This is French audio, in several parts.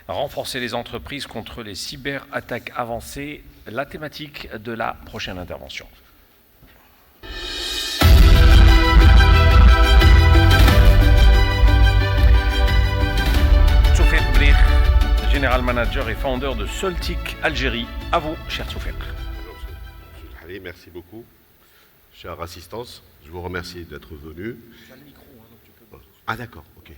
renforcer les entreprises contre les cyberattaques avancées, la thématique de la prochaine intervention. Soufiq Brir, General Manager et founder de Soltic Algérie. À vous, cher Soufiq. Allez, merci beaucoup, chère assistance. Je vous remercie d'être venu. Tu as le micro, hein, donc tu peux... Ah d'accord, ok.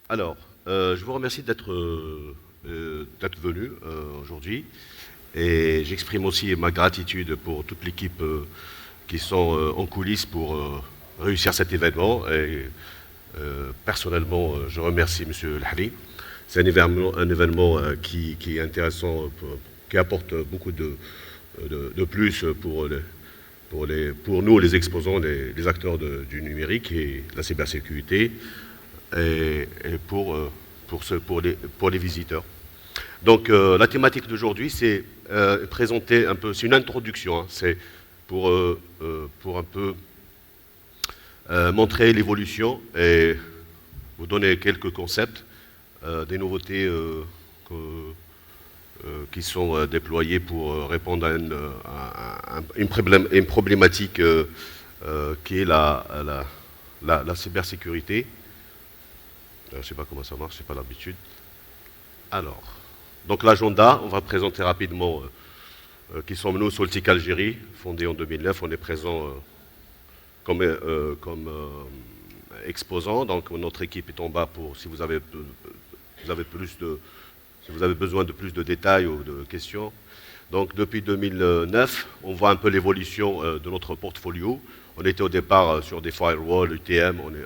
Alors, je vous remercie d'être venu aujourd'hui et j'exprime aussi ma gratitude pour toute l'équipe qui sont en coulisses pour réussir cet événement. Et personnellement, je remercie M. El-Hari. C'est un événement qui est intéressant, qui apporte beaucoup de plus pour nous, les exposants, les acteurs du numérique et de la cybersécurité, et pour les visiteurs. Donc la thématique d'aujourd'hui, c'est présenter un peu, c'est une introduction, hein, c'est pour un peu montrer l'évolution et vous donner quelques concepts, des nouveautés qui sont déployées pour répondre à une problématique qui est la cybersécurité. Je ne sais pas comment ça marche, c'est pas l'habitude. Alors, donc l'agenda, on va présenter rapidement qui sommes nous, Soltic Algérie, fondé en 2009. On est présent comme exposant. Donc notre équipe est en bas pour si vous avez besoin de plus de détails ou de questions. Donc depuis 2009, on voit un peu l'évolution de notre portfolio. On était au départ sur des firewalls, UTM, on est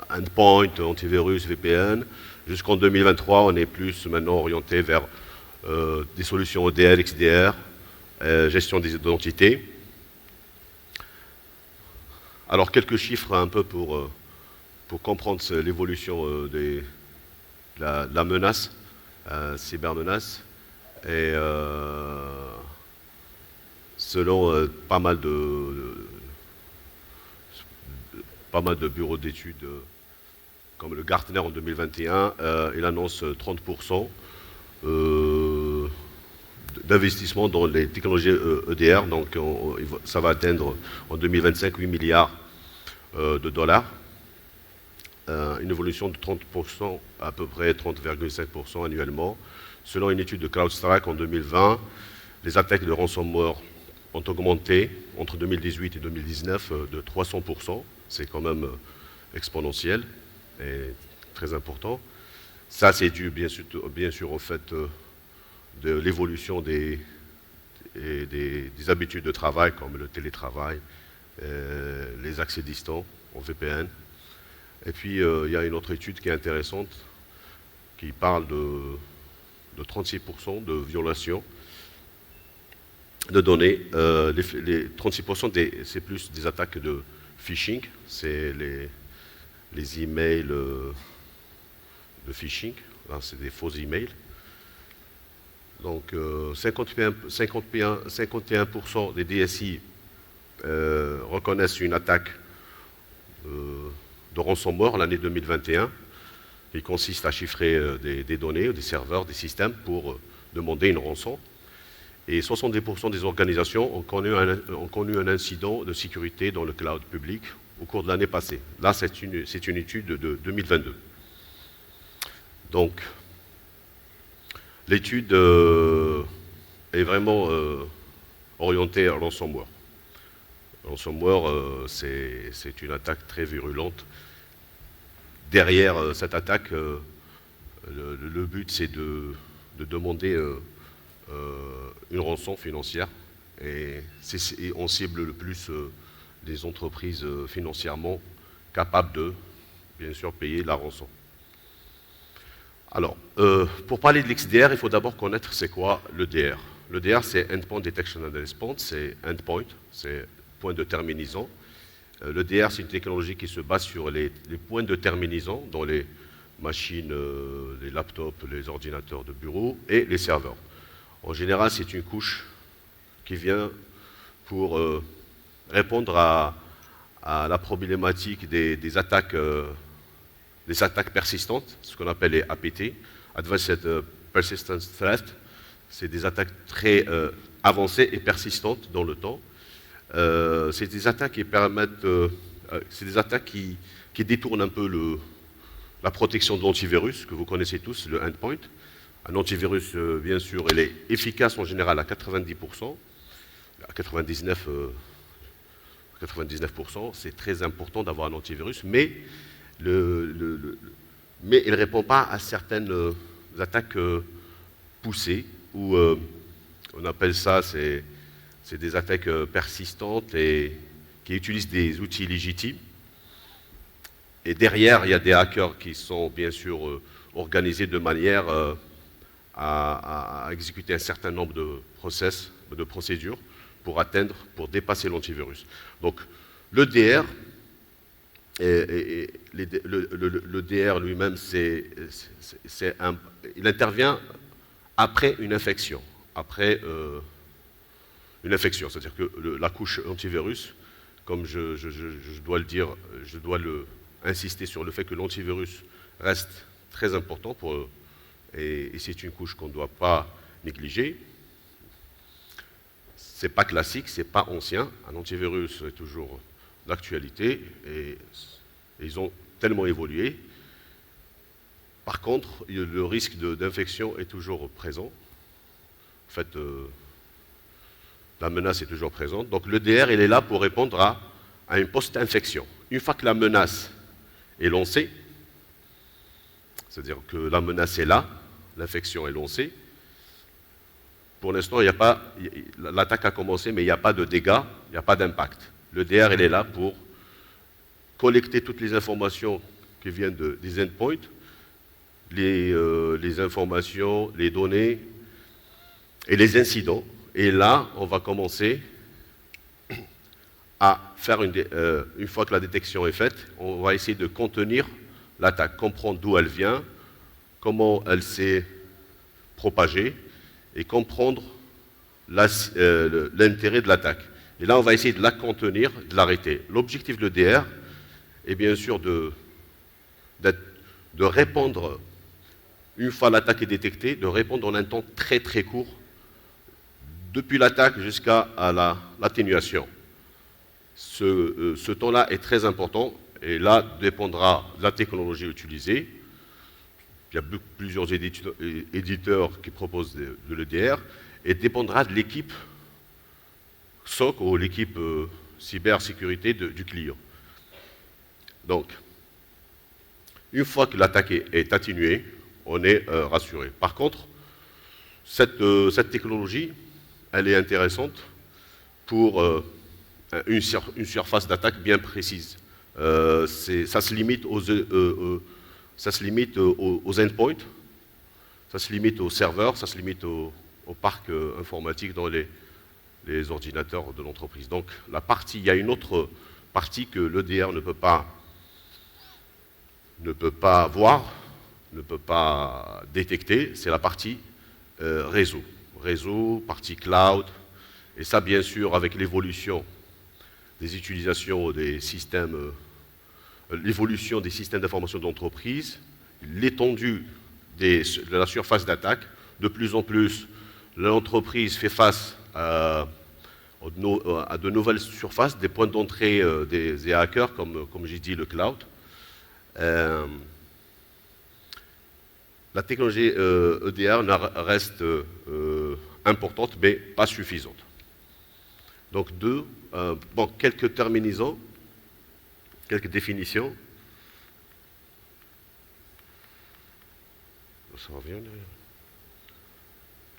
endpoint, antivirus, VPN. Jusqu'en 2023, on est plus maintenant orienté vers des solutions ODR, XDR, gestion des identités. Alors quelques chiffres un peu pour comprendre l'évolution de la menace, cybermenace. Et selon pas mal de bureaux d'études, comme le Gartner en 2021, il annonce 30% d'investissement dans les technologies EDR. Donc ça va atteindre en 2025 8 milliards de dollars. Une évolution de 30%, à peu près 30,5% annuellement. Selon une étude de CrowdStrike en 2020, les attaques de ransomware ont augmenté entre 2018 et 2019 de 300%. C'est quand même exponentiel et très important. Ça, c'est dû bien sûr au fait de l'évolution des habitudes de travail, comme le télétravail, les accès distants en VPN. Et puis, il y a une autre étude qui est intéressante, qui parle de 36% de violations de données. Les 36%, c'est plus des attaques de phishing, c'est les emails de phishing, c'est des faux emails. Donc 51% des DSI reconnaissent une attaque de ransomware l'année 2021, qui consiste à chiffrer des données, des serveurs, des systèmes pour demander une rançon. Et 70% des organisations ont connu un incident de sécurité dans le cloud public au cours de l'année passée. Là, c'est une étude de 2022. Donc, l'étude est vraiment orientée à ransomware. Ransomware, c'est une attaque très virulente. Derrière cette attaque, le but, c'est de demander une rançon financière. Et on cible le plus des entreprises financièrement capables de, bien sûr, payer la rançon. Alors, pour parler de l'XDR, il faut d'abord connaître c'est quoi l'EDR. L'EDR, c'est Endpoint Detection and Response, c'est endpoint, c'est point de terminaison. L'EDR, c'est une technologie qui se base sur les points de terminaison dans les machines, les laptops, les ordinateurs de bureau et les serveurs. En général, c'est une couche qui vient pour répondre à à la problématique des attaques persistantes, ce qu'on appelle les APT, Advanced Persistent Threat. C'est des attaques très avancées et persistantes dans le temps. C'est des attaques qui permettent, c'est des attaques qui détournent un peu la protection de l'antivirus, que vous connaissez tous, le endpoint. Un antivirus, bien sûr, il est efficace en général à 90%, à 99%, c'est très important d'avoir un antivirus, mais, mais il ne répond pas à certaines attaques poussées, ou on appelle ça, c'est des attaques persistantes et qui utilisent des outils légitimes. Et derrière, il y a des hackers qui sont bien sûr organisés de manière à exécuter un certain nombre de procédures pour dépasser l'antivirus. Donc, le DR, le DR lui-même, il intervient après une infection. Après une infection, c'est-à-dire que la couche antivirus, comme je dois le dire, je dois insister sur le fait que l'antivirus reste très important et c'est une couche qu'on ne doit pas négliger. C'est pas classique, c'est pas ancien. Un antivirus est toujours d'actualité et ils ont tellement évolué. Par contre, le risque d'infection est toujours présent. En fait, la menace est toujours présente. Donc le DR, il est là pour répondre à une post-infection. Une fois que la menace est lancée, c'est-à-dire que la menace est là, l'infection est lancée, pour l'instant, l'attaque a commencé, mais il n'y a pas de dégâts, il n'y a pas d'impact. Le DR, il est là pour collecter toutes les informations qui viennent des endpoints, les informations, les données et les incidents. Et là, on va commencer à faire, une fois que la détection est faite, on va essayer de contenir l'attaque, comprendre d'où elle vient, comment elle s'est propagée, et comprendre l'intérêt de l'attaque. Et là, on va essayer de la contenir, de l'arrêter. L'objectif de l'EDR est bien sûr de répondre, une fois l'attaque est détectée, de répondre en un temps très très court, depuis l'attaque jusqu'à l'atténuation. Ce temps-là est très important, et là dépendra de la technologie utilisée. Il y a plusieurs éditeurs qui proposent de l'EDR et dépendra de l'équipe SOC ou l'équipe cybersécurité du client. Donc, une fois que l'attaque est atténuée, on est rassuré. Par contre, cette technologie, elle est intéressante pour une surface d'attaque bien précise. Ça se limite ça se limite aux endpoints, ça se limite aux serveurs, ça se limite au parc informatique dans les ordinateurs de l'entreprise. Donc, il y a une autre partie que l'EDR ne peut pas voir, ne peut pas détecter, c'est la partie réseau. Réseau, partie cloud, et ça, bien sûr, avec l'évolution des utilisations des systèmes l'évolution des systèmes d'information d'entreprise, l'étendue de la surface d'attaque. De plus en plus, l'entreprise fait face à de nouvelles surfaces, des points d'entrée des hackers, comme j'ai dit, le cloud. La technologie EDR reste importante, mais pas suffisante. Donc, quelques terminaisons. Quelques définitions. Ça revient derrière.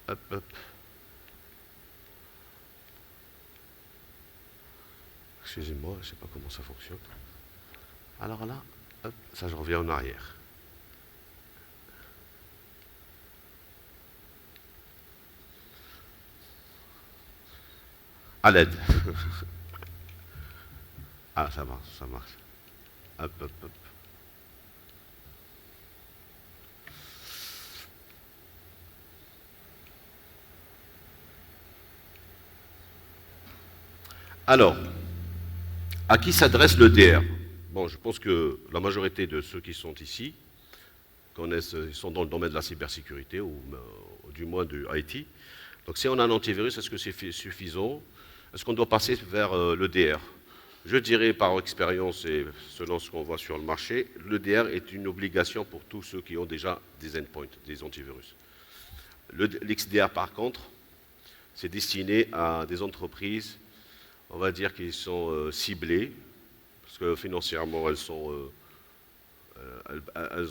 Hop, hop. Excusez-moi, je ne sais pas comment ça fonctionne. Alors là, hop, ça je reviens en arrière. À l'aide. Ah, ça marche, ça marche. Hop, hop, hop. Alors, À qui s'adresse le DR? Bon, je pense que la majorité de ceux qui sont ici connaissent, ils sont dans le domaine de la cybersécurité ou du moins du IT. Donc si on a un antivirus, est-ce que c'est suffisant? Est-ce qu'on doit passer vers le DR? Je dirais par expérience et selon ce qu'on voit sur le marché, le DR est une obligation pour tous ceux qui ont déjà des endpoints, des antivirus. L'XDR par contre, c'est destiné à des entreprises, on va dire, qui sont ciblées, parce que financièrement elles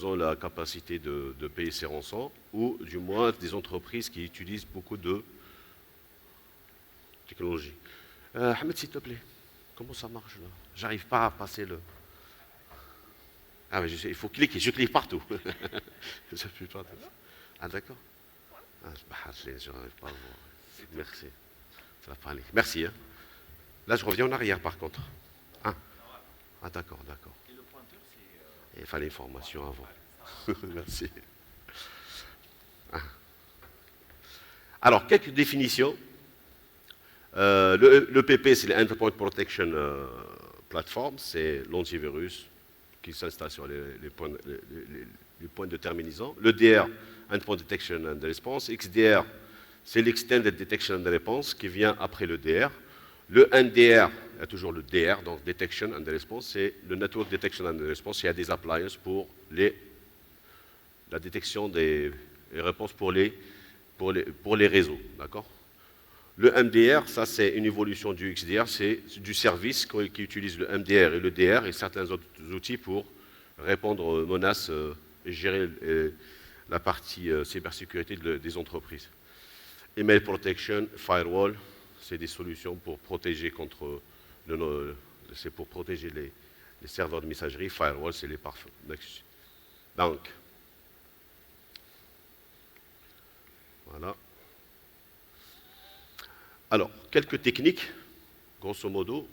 ont la capacité de payer ces rançons, ou du moins des entreprises qui utilisent beaucoup de technologie. Ahmed, s'il te plaît, comment ça marche là? J'arrive pas à passer le... Ah mais il faut cliquer, je clique partout. Je clique partout. Ah d'accord. Ah, je n'arrive pas à voir. Merci. Ça va pas aller. Merci. Hein. Là je reviens en arrière par contre. Ah, ah d'accord, d'accord. Il fallait l'information avant. Merci. Ah. Alors, quelques définitions. Le PP, c'est l'Endpoint Protection Platform, c'est l'antivirus qui s'installe sur les points de terminaison. Le DR, Endpoint Detection and Response. XDR, c'est l'Extended Detection and Response qui vient après le DR. Le NDR, il y a toujours le DR, donc Detection and Response, c'est le Network Detection and Response. Il y a des appliances pour la détection des réponses pour les réseaux, d'accord? Le MDR, ça c'est une évolution du XDR, c'est du service qui utilise le MDR et le DR et certains autres outils pour répondre aux menaces et gérer la partie cybersécurité des entreprises. Email Protection, Firewall, c'est des solutions pour protéger contre c'est pour protéger les serveurs de messagerie. Firewall, c'est les pare-feux. Donc, voilà. Alors, quelques techniques, grosso modo,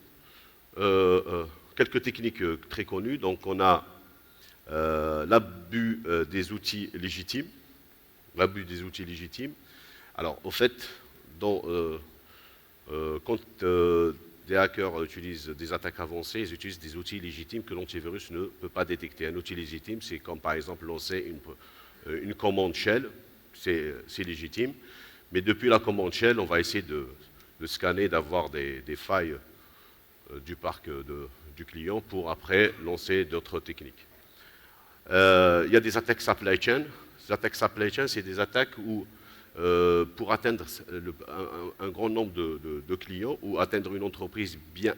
quelques techniques très connues. Donc, on a l'abus des outils légitimes. L'abus des outils légitimes. Alors, au fait, quand des hackers utilisent des attaques avancées, ils utilisent des outils légitimes que l'antivirus ne peut pas détecter. Un outil légitime, c'est comme par exemple lancer une commande shell, c'est légitime. Mais depuis la commande shell, on va essayer de scanner, d'avoir des failles du parc du client pour après lancer d'autres techniques. Il y a des attaques supply chain. Les attaques supply chain, c'est des attaques où, pour atteindre un grand nombre de clients ou atteindre une entreprise bien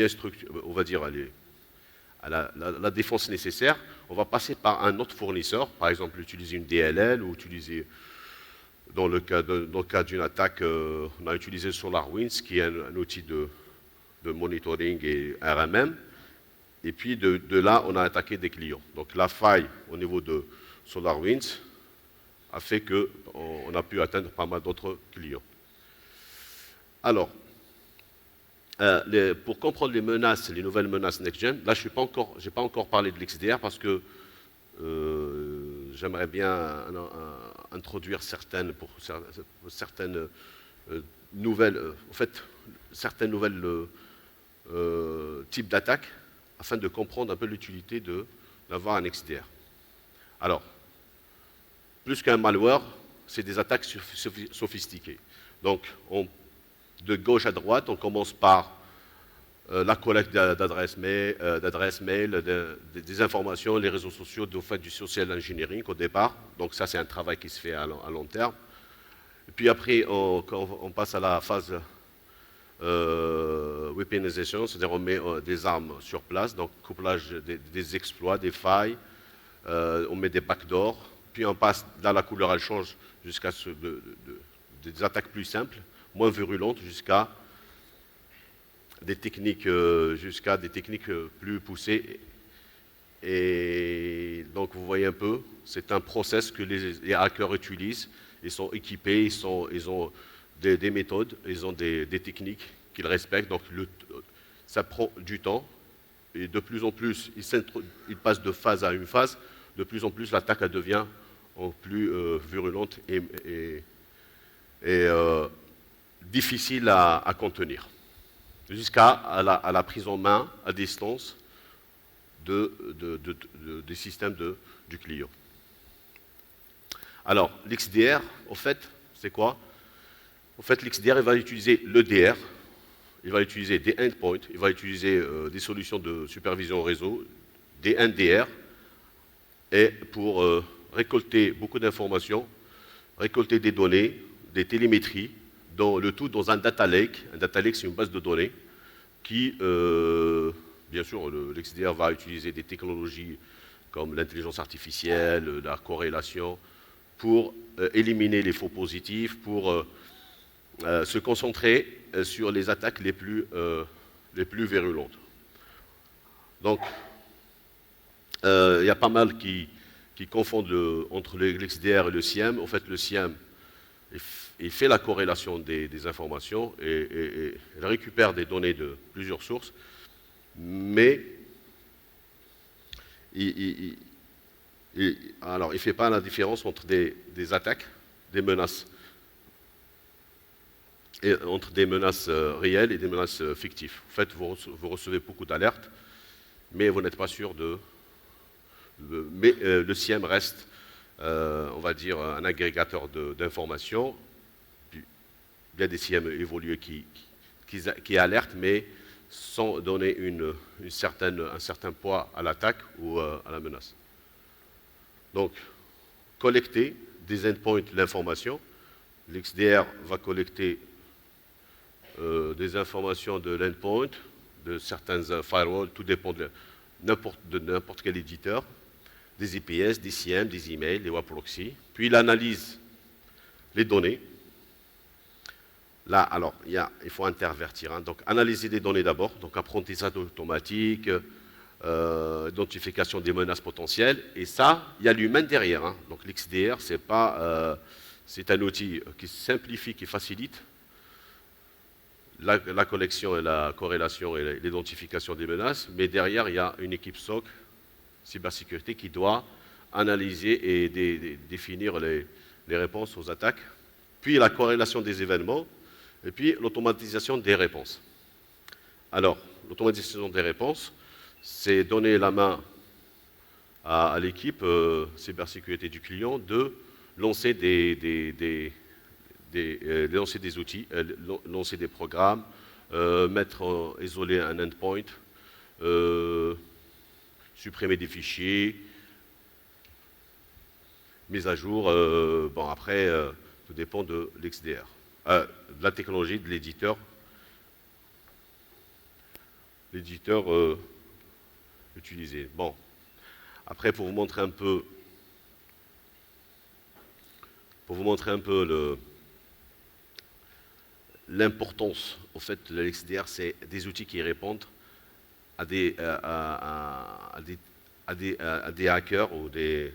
structurée, on va dire à la défense nécessaire, on va passer par un autre fournisseur, par exemple utiliser une DLL ou utiliser... Dans le cas d'une attaque, on a utilisé SolarWinds, qui est un outil de monitoring et RMM. Et puis de là, on a attaqué des clients. Donc la faille au niveau de SolarWinds a fait qu'on a pu atteindre pas mal d'autres clients. Alors, pour comprendre les menaces, les nouvelles menaces next-gen, là, je n'ai pas encore parlé de l'XDR parce que j'aimerais bien introduire certaines nouvelles, en fait, certaines nouvelles types d'attaques afin de comprendre un peu l'utilité d'avoir un XDR. Alors, plus qu'un malware, c'est des attaques sophistiquées. Donc, de gauche à droite, on commence par la collecte d'adresses mail, des informations, les réseaux sociaux, du social engineering au départ. Donc ça, c'est un travail qui se fait à long terme. Et puis après, on passe à la phase weaponization, c'est-à-dire on met des armes sur place, donc couplage des exploits, des failles, on met des backdoors, puis on passe, là la couleur elle change jusqu'à des attaques plus simples, moins virulentes, jusqu'à des techniques plus poussées. Et donc vous voyez un peu, c'est un process que les hackers utilisent. Ils sont équipés, ils ont des méthodes, ils ont des techniques qu'ils respectent. Donc ça prend du temps. Et de plus en plus, ils passent de phase à une phase. De plus en plus, l'attaque devient plus virulente et difficile à contenir. jusqu'à à la prise en main à distance des systèmes du client. Alors, l'XDR, en fait, c'est quoi? En fait, l'XDR, il va utiliser l'EDR, il va utiliser des endpoints, il va utiliser des solutions de supervision au réseau, des NDR, et pour récolter beaucoup d'informations, récolter des données, des télémétries, le tout dans un data lake. Un data lake, c'est une base de données qui, bien sûr, l'XDR va utiliser des technologies comme l'intelligence artificielle, la corrélation, pour éliminer les faux positifs, pour se concentrer sur les attaques les plus virulentes. Donc, il y a pas mal qui confondent entre l'XDR et le SIEM. En fait, le SIEM, il fait la corrélation des informations et il récupère des données de plusieurs sources, mais alors, il ne fait pas la différence entre des attaques, des menaces, et entre des menaces réelles et des menaces fictives. En fait, vous recevez beaucoup d'alertes, mais vous n'êtes pas sûr mais le SIEM reste, on va dire, un agrégateur d'informations. Il y a des SIEM évolués qui alertent, mais sans donner un certain poids à l'attaque ou à la menace. Donc, collecter des endpoints l'information. L'XDR va collecter des informations de l'endpoint, de certains firewalls, tout dépend de n'importe quel éditeur, des IPS, des SIEM, des emails, des web proxy. Puis il analyse les données. Là, alors, il faut intervertir. Hein. Donc, analyser les données d'abord, donc apprentissage automatique, identification des menaces potentielles. Et ça, il y a l'humain derrière. Hein. Donc, l'XDR, c'est un outil qui simplifie, qui facilite la collection et la corrélation et l'identification des menaces. Mais derrière, il y a une équipe SOC, cybersécurité, qui doit analyser et définir les réponses aux attaques. Puis la corrélation des événements. Et puis l'automatisation des réponses. Alors, l'automatisation des réponses, c'est donner la main à l'équipe cybersécurité du client de lancer lancer des outils, lancer des programmes, isoler un endpoint, supprimer des fichiers, mise à jour. Bon, après, tout dépend de l'XDR. De la technologie de l'éditeur. L'éditeur utilisé. Bon. Après, pour vous montrer un peu l'importance, en fait, de l'XDR, c'est des outils qui répondent à des hackers ou des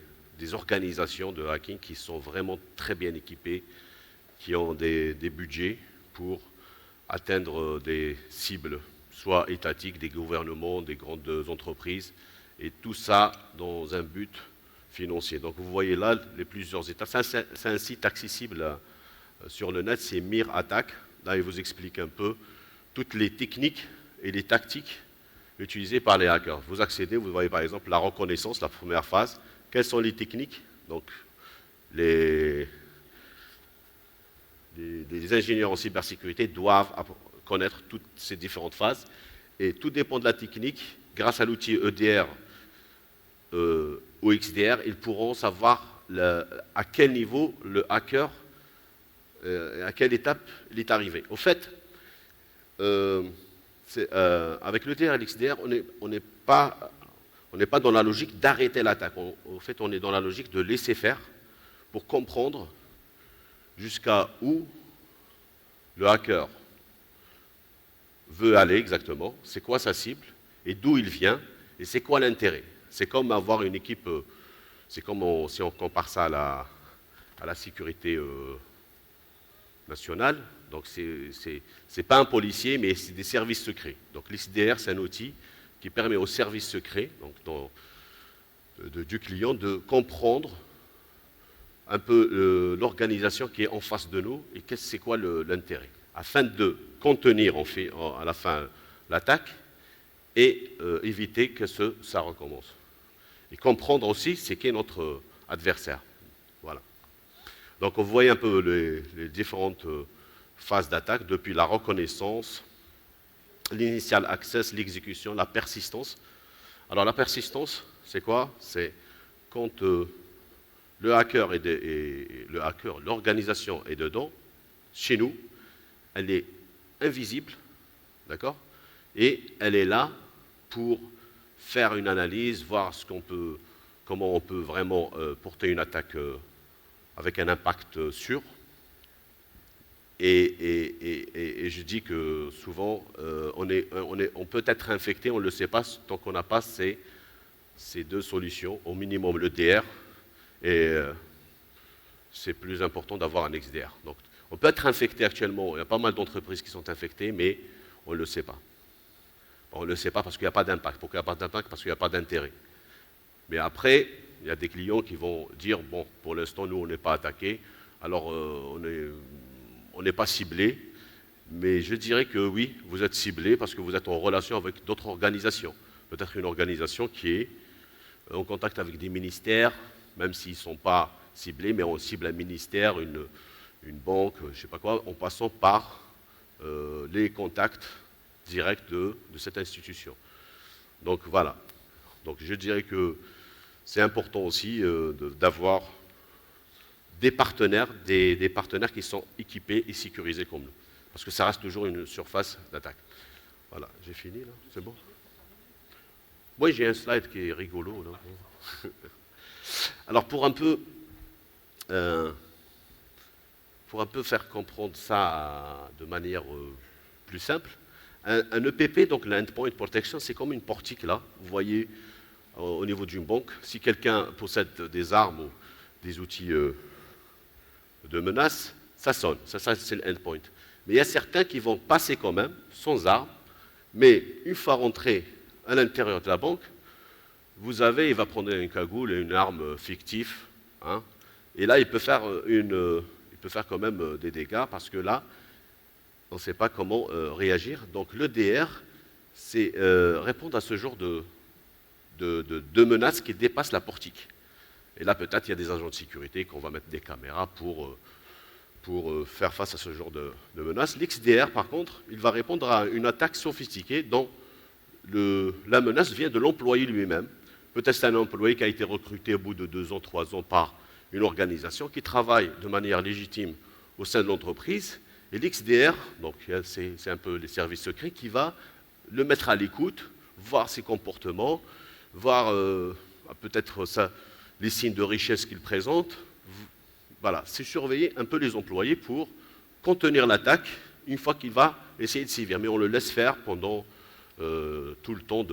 organisations de hacking qui sont vraiment très bien équipées, qui ont des budgets pour atteindre des cibles, soit étatiques, des gouvernements, des grandes entreprises, et tout ça dans un but financier. Donc vous voyez là les plusieurs étapes. C'est un site accessible sur le net, c'est Mir Attack. Là, il vous explique un peu toutes les techniques et les tactiques utilisées par les hackers. Vous accédez, vous voyez par exemple la reconnaissance, la première phase. Quelles sont les techniques? Donc les ingénieurs en cybersécurité doivent connaître toutes ces différentes phases. Et tout dépend de la technique. Grâce à l'outil EDR ou XDR, ils pourront savoir à quel niveau le hacker, à quelle étape il est arrivé. Au fait, avec l'EDR et l'XDR, on n'est pas dans la logique d'arrêter l'attaque. En fait, on est dans la logique de laisser faire pour comprendre jusqu'à où le hacker veut aller exactement, c'est quoi sa cible, et d'où il vient, et c'est quoi l'intérêt. C'est comme avoir une équipe, c'est comme si on compare ça à la sécurité nationale. Donc c'est pas un policier, mais c'est des services secrets. Donc l'XDR, c'est un outil qui permet aux services secrets, donc du client, de comprendre un peu l'organisation qui est en face de nous et c'est quoi l'intérêt. afin de contenir à la fin l'attaque et éviter que ça recommence. Et comprendre aussi c'est qui est notre adversaire. Voilà. Donc on voit un peu les différentes phases d'attaque, depuis la reconnaissance, l'initial access, l'exécution, la persistance. Alors la persistance, c'est quoi? C'est quand l'organisation est dedans, chez nous, elle est invisible, d'accord? Et elle est là pour faire une analyse, voir comment on peut vraiment porter une attaque avec un impact sûr. Et je dis que souvent, on peut être infecté, on ne le sait pas, tant qu'on n'a pas ces deux solutions, au minimum le DR, et c'est plus important d'avoir un XDR. Donc, on peut être infecté actuellement, il y a pas mal d'entreprises qui sont infectées, mais on ne le sait pas. On ne le sait pas parce qu'il n'y a pas d'impact. Pourquoi il n'y a pas d'impact? Parce qu'il n'y a pas d'intérêt. Mais après, il y a des clients qui vont dire, bon, pour l'instant, nous, on n'est pas attaqué, alors on n'est pas ciblé, mais je dirais que oui, vous êtes ciblé parce que vous êtes en relation avec d'autres organisations. Peut-être une organisation qui est en contact avec des ministères, même s'ils ne sont pas ciblés, mais on cible un ministère, une banque, je ne sais pas quoi, en passant par les contacts directs de cette institution. Donc voilà. Donc je dirais que c'est important aussi d'avoir des partenaires qui sont équipés et sécurisés comme nous. Parce que ça reste toujours une surface d'attaque. Voilà, j'ai fini là, c'est bon? Moi j'ai un slide qui est rigolo là. Alors pour un peu faire comprendre ça de manière plus simple, un EPP, donc l'Endpoint Protection, c'est comme une portique là, vous voyez au niveau d'une banque. Si quelqu'un possède des armes ou des outils de menace, ça sonne, ça c'est l'endpoint. Mais il y a certains qui vont passer quand même, sans armes, mais une fois rentré à l'intérieur de la banque, il va prendre une cagoule et une arme fictive, hein, et là il peut faire quand même des dégâts parce que là, on ne sait pas comment réagir. Donc le DR, c'est répondre à ce genre de menaces qui dépassent la portique. Et là, peut-être, il y a des agents de sécurité qu'on va mettre des caméras pour faire face à ce genre de menaces. L'XDR, par contre, il va répondre à une attaque sophistiquée dont la menace vient de l'employé lui-même. Peut-être c'est un employé qui a été recruté au bout de 2 ans, 3 ans par une organisation qui travaille de manière légitime au sein de l'entreprise. Et l'XDR, donc c'est un peu les services secrets, qui va le mettre à l'écoute, voir ses comportements, voir peut-être les signes de richesse qu'il présente. Voilà, c'est surveiller un peu les employés pour contenir l'attaque une fois qu'il va essayer de sévir. Mais on le laisse faire pendant tout le temps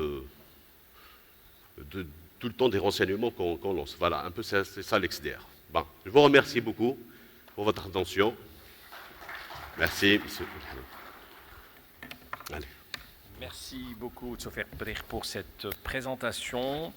des renseignements qu'on lance. Voilà, un peu c'est ça l'XDR. Bon, je vous remercie beaucoup pour votre attention. Merci, monsieur. Allez. Merci beaucoup, Tsofer Brir, pour cette présentation.